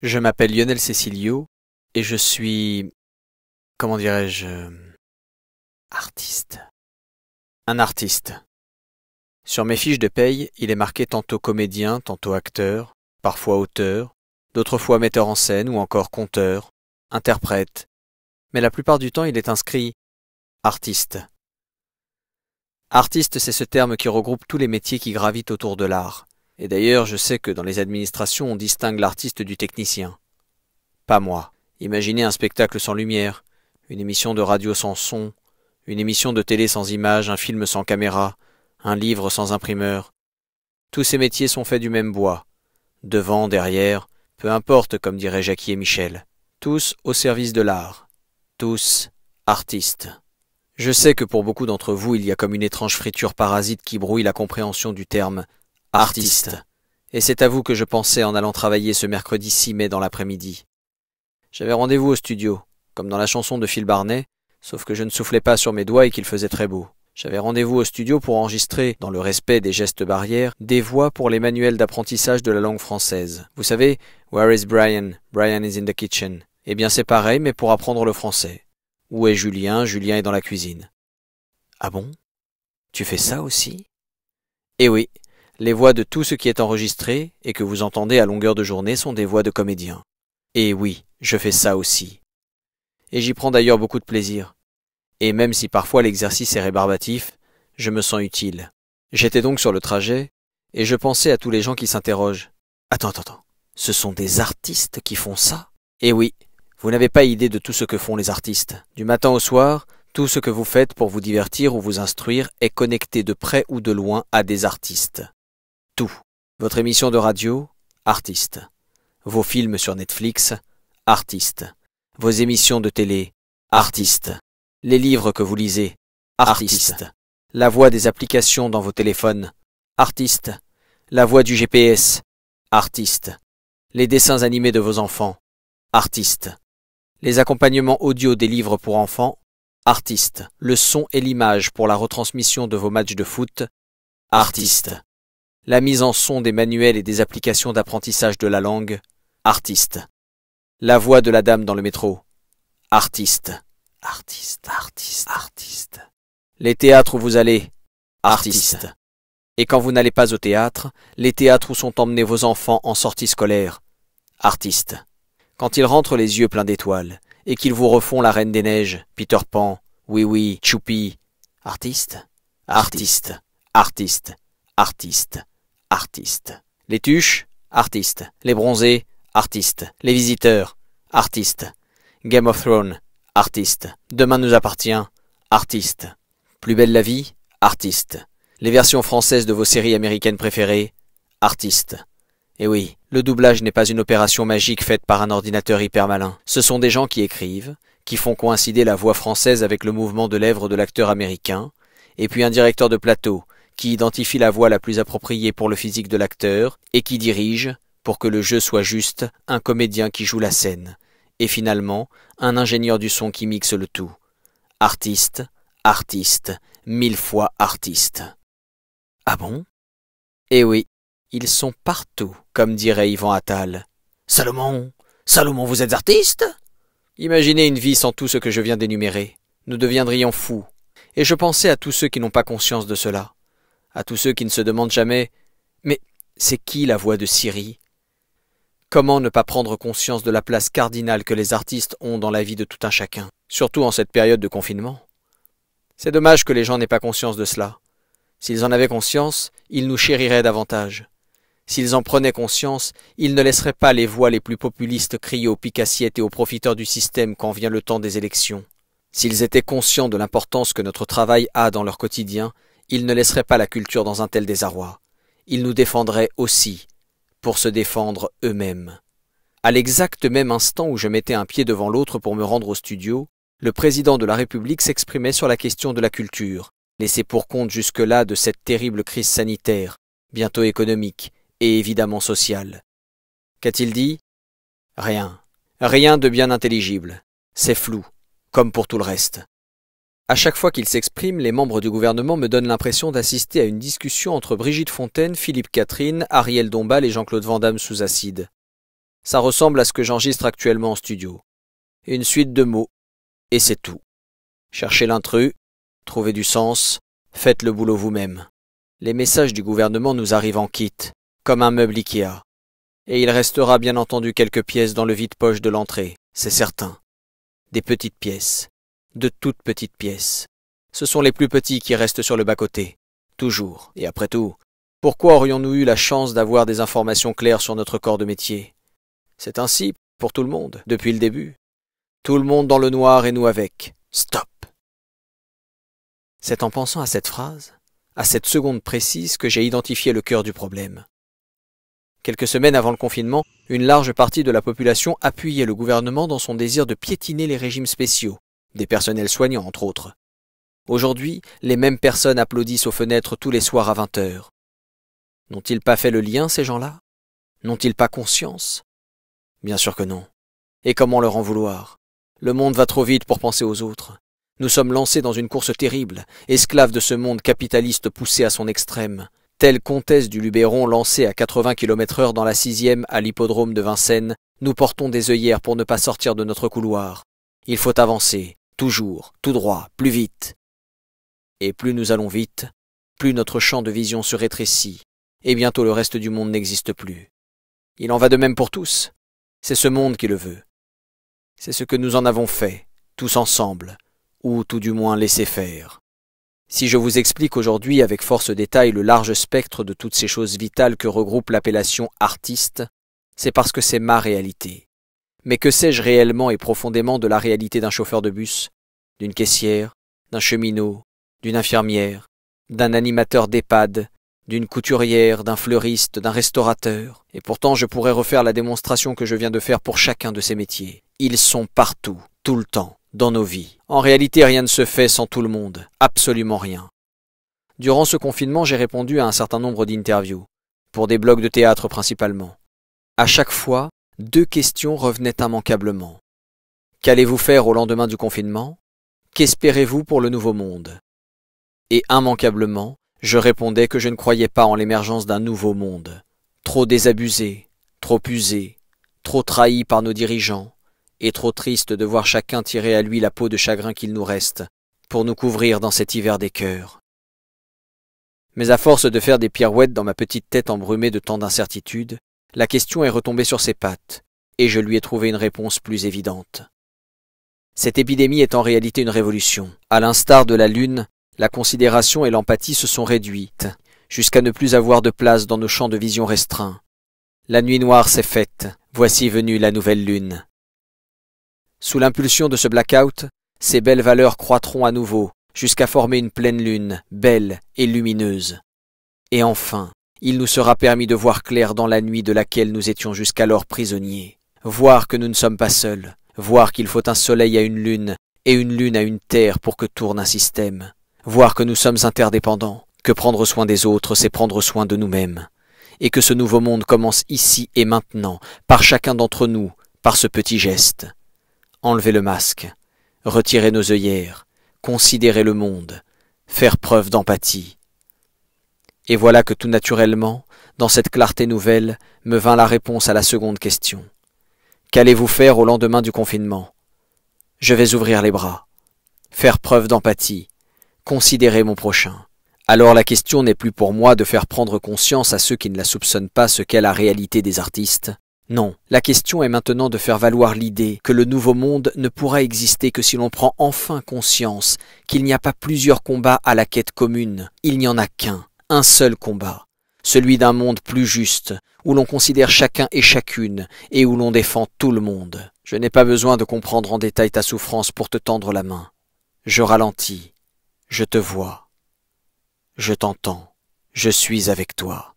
Je m'appelle Lionel Cecilio et je suis, comment dirais-je, artiste. Un artiste. Sur mes fiches de paye, il est marqué tantôt comédien, tantôt acteur, parfois auteur, d'autres fois metteur en scène ou encore conteur, interprète. Mais la plupart du temps, il est inscrit artiste. Artiste, c'est ce terme qui regroupe tous les métiers qui gravitent autour de l'art. Et d'ailleurs, je sais que dans les administrations, on distingue l'artiste du technicien. Pas moi. Imaginez un spectacle sans lumière, une émission de radio sans son, une émission de télé sans image, un film sans caméra, un livre sans imprimeur. Tous ces métiers sont faits du même bois. Devant, derrière, peu importe, comme dirait Jackie et Michel. Tous au service de l'art. Tous artistes. Je sais que pour beaucoup d'entre vous, il y a comme une étrange friture parasite qui brouille la compréhension du terme artiste. Et c'est à vous que je pensais en allant travailler ce mercredi 6 mai dans l'après-midi. J'avais rendez-vous au studio, comme dans la chanson de Phil Barnet, sauf que je ne soufflais pas sur mes doigts et qu'il faisait très beau. J'avais rendez-vous au studio pour enregistrer, dans le respect des gestes barrières, des voix pour les manuels d'apprentissage de la langue française. Vous savez, Where is Brian? Brian is in the kitchen. Eh bien c'est pareil, mais pour apprendre le français. Où est Julien? Julien est dans la cuisine. Ah bon? Tu fais ça aussi? Eh oui, les voix de tout ce qui est enregistré et que vous entendez à longueur de journée sont des voix de comédiens. Et oui, je fais ça aussi. Et j'y prends d'ailleurs beaucoup de plaisir. Et même si parfois l'exercice est rébarbatif, je me sens utile. J'étais donc sur le trajet, et je pensais à tous les gens qui s'interrogent. Attends, ce sont des artistes qui font ça? Eh oui, vous n'avez pas idée de tout ce que font les artistes. Du matin au soir, tout ce que vous faites pour vous divertir ou vous instruire est connecté de près ou de loin à des artistes. Tout. Votre émission de radio, artiste. Vos films sur Netflix, artiste. Vos émissions de télé, artiste. Les livres que vous lisez, artiste. La voix des applications dans vos téléphones, artiste. La voix du GPS, artiste. Les dessins animés de vos enfants, artiste. Les accompagnements audio des livres pour enfants, artiste. Le son et l'image pour la retransmission de vos matchs de foot, artiste. La mise en son des manuels et des applications d'apprentissage de la langue, artiste. La voix de la dame dans le métro, artiste. Artiste. Les théâtres où vous allez, artiste. Et quand vous n'allez pas au théâtre, les théâtres où sont emmenés vos enfants en sortie scolaire, artiste. Quand ils rentrent les yeux pleins d'étoiles, et qu'ils vous refont la Reine des Neiges, Peter Pan, Oui, Choupi, artiste. Les tuches, artiste. Les bronzés, artiste. Les visiteurs, artiste. Game of Thrones, artiste. Demain nous appartient, artiste. Plus belle la vie, artiste. Les versions françaises de vos séries américaines préférées, artiste. Et oui, le doublage n'est pas une opération magique faite par un ordinateur hyper malin. Ce sont des gens qui écrivent, qui font coïncider la voix française avec le mouvement de lèvres de l'acteur américain, et puis un directeur de plateau, qui identifie la voix la plus appropriée pour le physique de l'acteur, et qui dirige, pour que le jeu soit juste, un comédien qui joue la scène. Et finalement, un ingénieur du son qui mixe le tout. Artiste, 1000 fois artiste. Ah bon? Eh oui, ils sont partout, comme dirait Yvan Attal. Salomon, vous êtes artiste? Imaginez une vie sans tout ce que je viens d'énumérer. Nous deviendrions fous. Et je pensais à tous ceux qui n'ont pas conscience de cela. À tous ceux qui ne se demandent jamais « Mais c'est qui la voix de Siri ?» Comment ne pas prendre conscience de la place cardinale que les artistes ont dans la vie de tout un chacun, surtout en cette période de confinement? C'est dommage que les gens n'aient pas conscience de cela. S'ils en avaient conscience, ils nous chériraient davantage. S'ils en prenaient conscience, ils ne laisseraient pas les voix les plus populistes crier aux pique-assiettes et aux profiteurs du système quand vient le temps des élections. S'ils étaient conscients de l'importance que notre travail a dans leur quotidien, ils ne laisseraient pas la culture dans un tel désarroi. Ils nous défendraient aussi, pour se défendre eux-mêmes. À l'exact même instant où je mettais un pied devant l'autre pour me rendre au studio, le président de la République s'exprimait sur la question de la culture, laissée pour compte jusque-là de cette terrible crise sanitaire, bientôt économique et évidemment sociale. Qu'a-t-il dit? Rien. Rien de bien intelligible. C'est flou, comme pour tout le reste. À chaque fois qu'il s'exprime, les membres du gouvernement me donnent l'impression d'assister à une discussion entre Brigitte Fontaine, Philippe Catherine, Ariel Dombal et Jean-Claude Van Damme sous acide. Ça ressemble à ce que j'enregistre actuellement en studio. Une suite de mots, et c'est tout. Cherchez l'intrus, trouvez du sens, faites le boulot vous-même. Les messages du gouvernement nous arrivent en kit, comme un meuble Ikea. Et il restera bien entendu quelques pièces dans le vide-poche de l'entrée, c'est certain. Des petites pièces, de toutes petites pièces. Ce sont les plus petits qui restent sur le bas-côté, toujours. Et après tout, pourquoi aurions-nous eu la chance d'avoir des informations claires sur notre corps de métier? C'est ainsi pour tout le monde, depuis le début. Tout le monde dans le noir et nous avec. Stop! C'est en pensant à cette phrase, à cette seconde précise, que j'ai identifié le cœur du problème. Quelques semaines avant le confinement, une large partie de la population appuyait le gouvernement dans son désir de piétiner les régimes spéciaux, des personnels soignants entre autres. Aujourd'hui, les mêmes personnes applaudissent aux fenêtres tous les soirs à 20h. N'ont-ils pas fait le lien, ces gens-là? N'ont-ils pas conscience? Bien sûr que non. Et comment leur en vouloir? Le monde va trop vite pour penser aux autres. Nous sommes lancés dans une course terrible, esclaves de ce monde capitaliste poussé à son extrême. Telle comtesse du Luberon lancée à 80 km/h dans la 6e à l'hippodrome de Vincennes, nous portons des œillères pour ne pas sortir de notre couloir. Il faut avancer, toujours, tout droit, plus vite. Et plus nous allons vite, plus notre champ de vision se rétrécit, et bientôt le reste du monde n'existe plus. Il en va de même pour tous. C'est ce monde qui le veut. C'est ce que nous en avons fait, tous ensemble, ou tout du moins laissé faire. Si je vous explique aujourd'hui avec force détail le large spectre de toutes ces choses vitales que regroupe l'appellation artiste, c'est parce que c'est ma réalité. Mais que sais-je réellement et profondément de la réalité d'un chauffeur de bus, d'une caissière, d'un cheminot, d'une infirmière, d'un animateur d'EHPAD, d'une couturière, d'un fleuriste, d'un restaurateur? Et pourtant je pourrais refaire la démonstration que je viens de faire pour chacun de ces métiers. Ils sont partout, tout le temps, dans nos vies. En réalité, rien ne se fait sans tout le monde, absolument rien. Durant ce confinement, j'ai répondu à un certain nombre d'interviews, pour des blogs de théâtre principalement. À chaque fois, 2 questions revenaient immanquablement. Qu'allez-vous faire au lendemain du confinement? Qu'espérez-vous pour le nouveau monde? Et immanquablement, je répondais que je ne croyais pas en l'émergence d'un nouveau monde. Trop désabusé, trop usé, trop trahi par nos dirigeants, et trop triste de voir chacun tirer à lui la peau de chagrin qu'il nous reste, pour nous couvrir dans cet hiver des cœurs. Mais à force de faire des pirouettes dans ma petite tête embrumée de tant d'incertitudes, la question est retombée sur ses pattes, et je lui ai trouvé une réponse plus évidente. Cette épidémie est en réalité une révolution. À l'instar de la Lune, la considération et l'empathie se sont réduites, jusqu'à ne plus avoir de place dans nos champs de vision restreints. La nuit noire s'est faite, voici venue la nouvelle Lune. Sous l'impulsion de ce blackout, ces belles valeurs croîtront à nouveau, jusqu'à former une pleine lune, belle et lumineuse. Et enfin, il nous sera permis de voir clair dans la nuit de laquelle nous étions jusqu'alors prisonniers. Voir que nous ne sommes pas seuls, voir qu'il faut un soleil à une lune, et une lune à une terre pour que tourne un système. Voir que nous sommes interdépendants, que prendre soin des autres, c'est prendre soin de nous-mêmes. Et que ce nouveau monde commence ici et maintenant, par chacun d'entre nous, par ce petit geste. Enlever le masque, retirer nos œillères, considérer le monde, faire preuve d'empathie. Et voilà que tout naturellement, dans cette clarté nouvelle, me vint la réponse à la seconde question. Qu'allez-vous faire au lendemain du confinement? Je vais ouvrir les bras, faire preuve d'empathie, considérer mon prochain. Alors la question n'est plus pour moi de faire prendre conscience à ceux qui ne la soupçonnent pas ce qu'est la réalité des artistes. Non, la question est maintenant de faire valoir l'idée que le nouveau monde ne pourra exister que si l'on prend enfin conscience qu'il n'y a pas plusieurs combats à la quête commune, il n'y en a qu'un, un seul combat, celui d'un monde plus juste, où l'on considère chacun et chacune, et où l'on défend tout le monde. Je n'ai pas besoin de comprendre en détail ta souffrance pour te tendre la main. Je ralentis, je te vois, je t'entends, je suis avec toi.